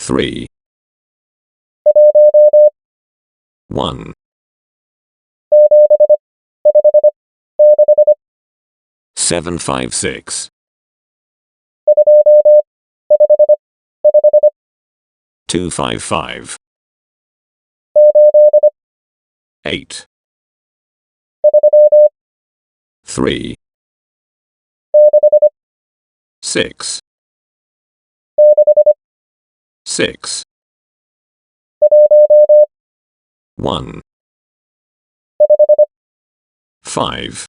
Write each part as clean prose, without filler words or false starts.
3 1 756 255 8 3 6 6 1 5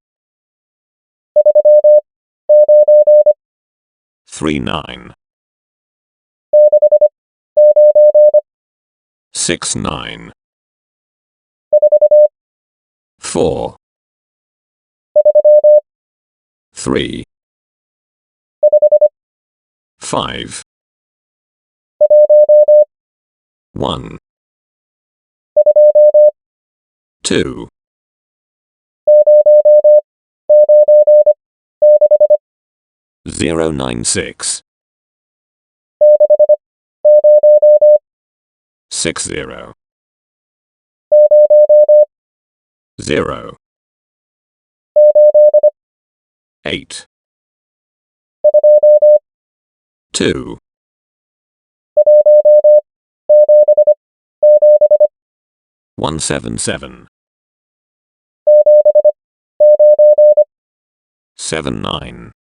3 9 6 9 4 3 5 1 2 096 60 0 8 2 177 79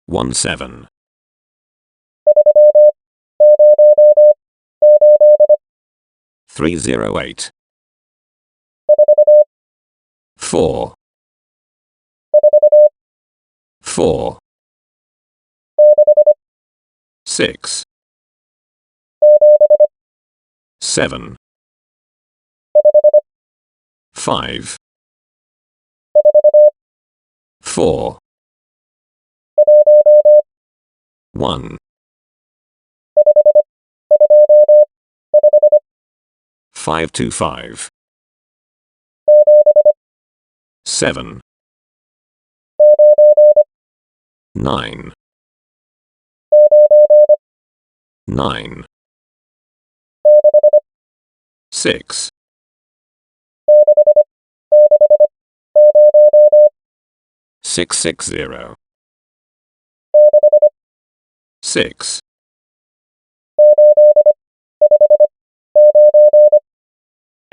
17 308 4 4 6 7 5 4 1 525 7 9 9 6 660 6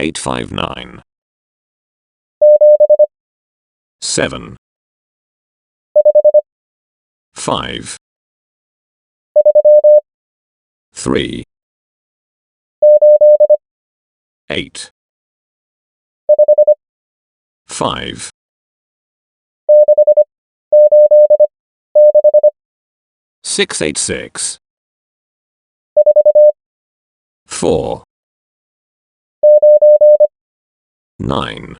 859 7 5 3 8 5 686 4 9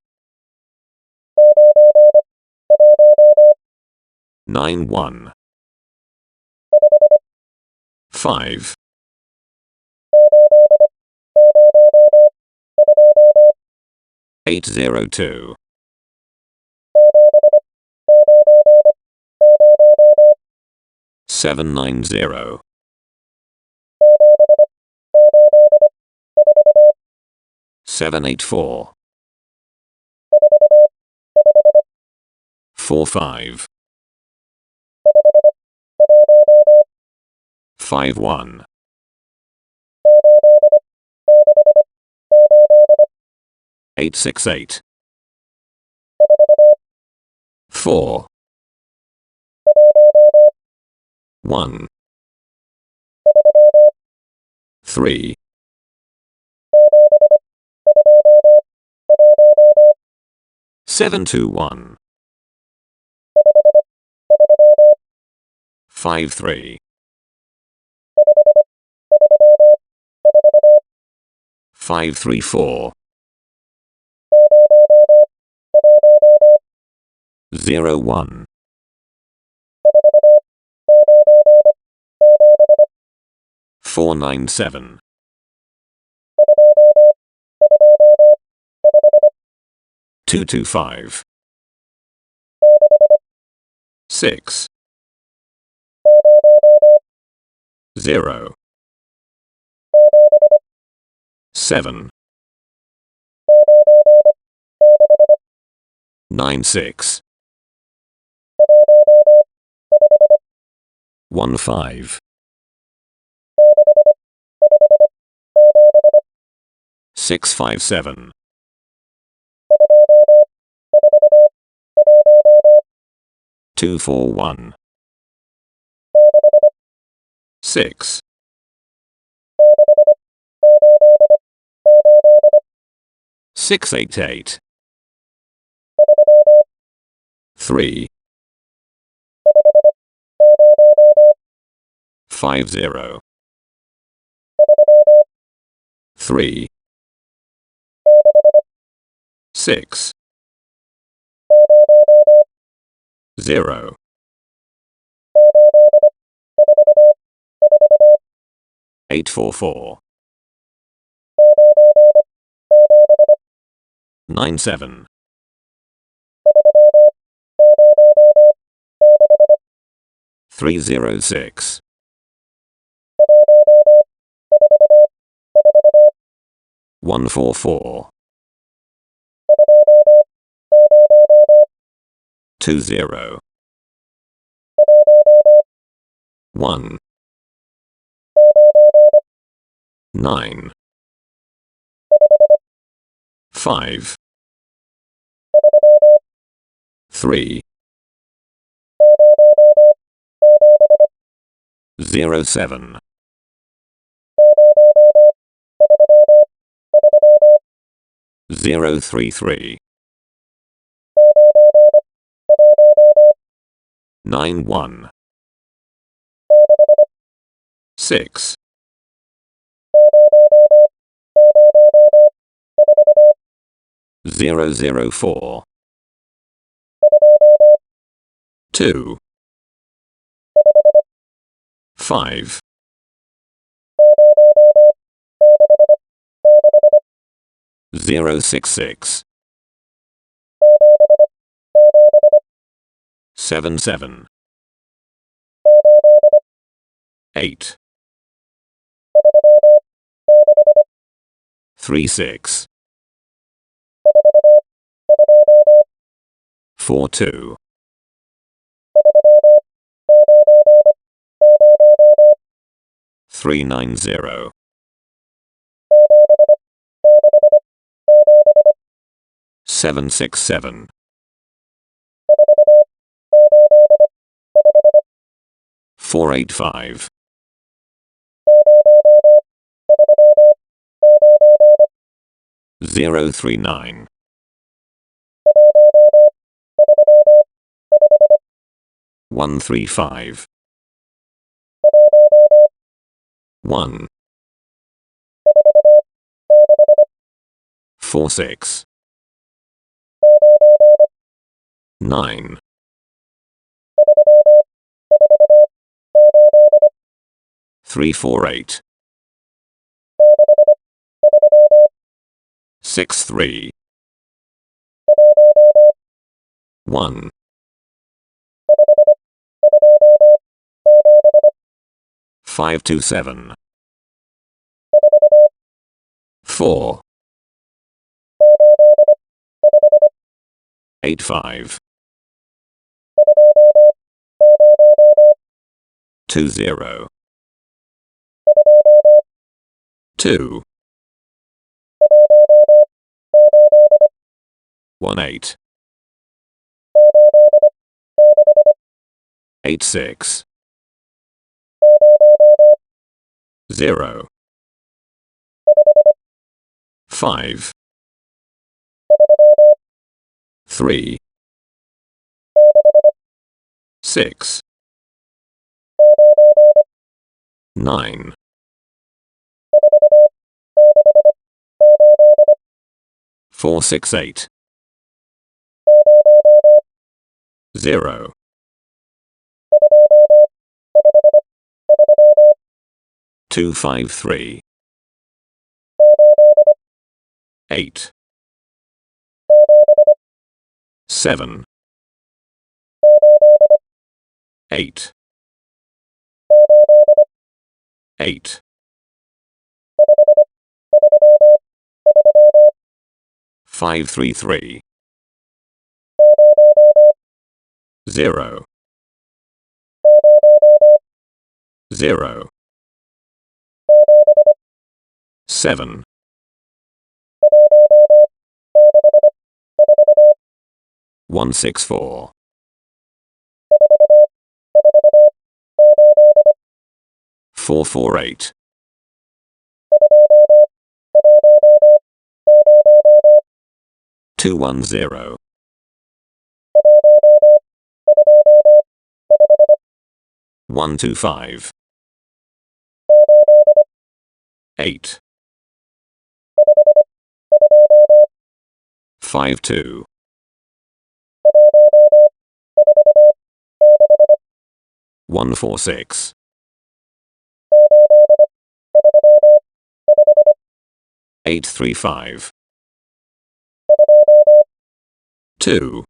91 5 802 790 784 45 51 868 4 1 3 721 53 534 01 497 225 6 0, 7, 9 6, 1 5, 6 5 7, 2 4 1, 6, 6 8 8, 3, 5 0, 3, 6, 0, 8 4 4, 9 7, 3 0 6, 1 4 4, 2 0, 1, 9, 5, 3, 0 7, 0 3 3, 9 1, 6, 0 0 4, 2, 5, 0 6 6, 7 7, 8, 3 6, 4 2, 3 9 0, 7 6 7, 4 8 5, 0 3 9, 1 3 5, 1, 4 6, 9, 3 4 8, 6 3, 1, 5 2 7, 4, 8 5, 2 0, 2, 1 8, 8 6, 0, 5, 3, 6, 9, 4 6 8, 0, 2 5 3, 8, 7, 8, 8. 533. 0. 0. 7. 164. 448. 210. 125. 8. 52. 146. 835. 2.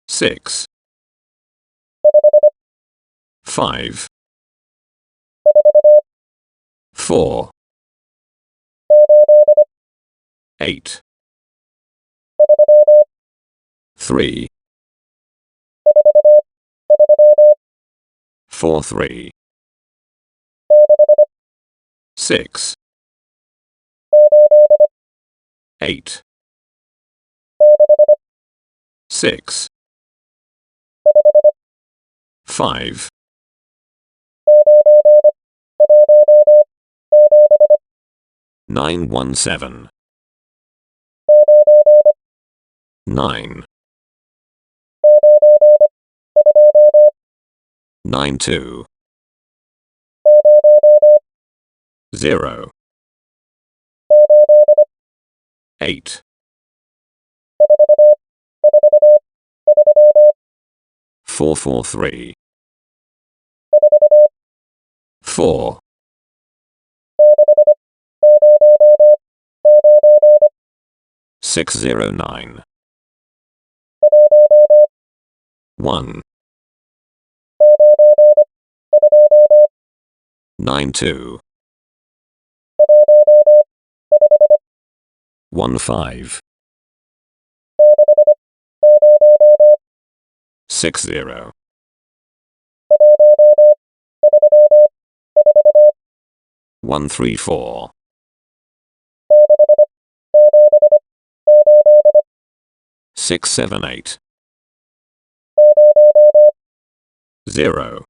6. 5. 4. 8. 3. 4 3. 6. 8. 6. 5. 917. 9. 92. 0. 8. 443. 4. 609. 1. 92. 15. 60. 134. 678. 0.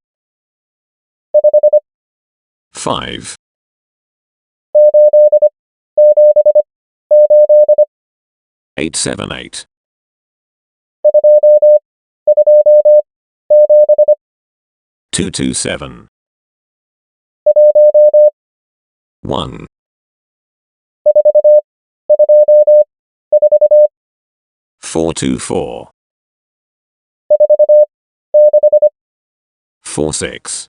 5. 878. 227. 1. 424. 46.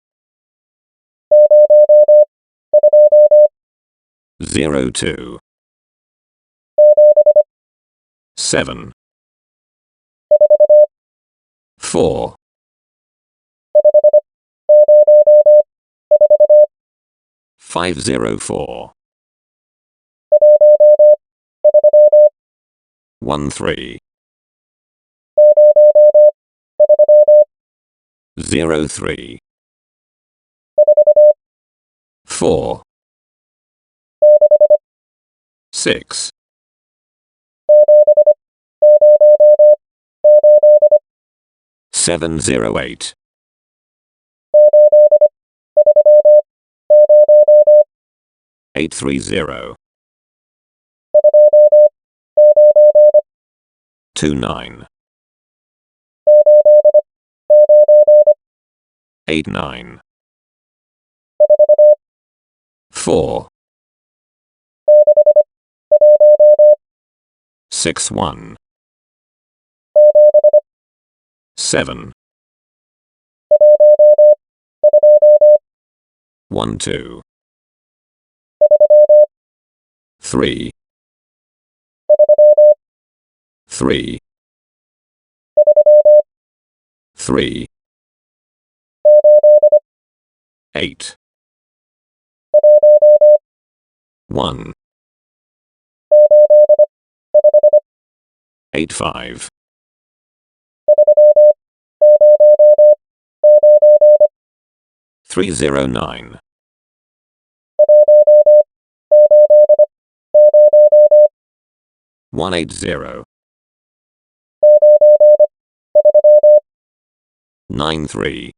02. 7. 4. 504. 13. 03. 4. 6. 708. 830. 29. 89. 4. 61. 7. 12. 3. 3. 3. 8. 1. 85. 309. 180. 93.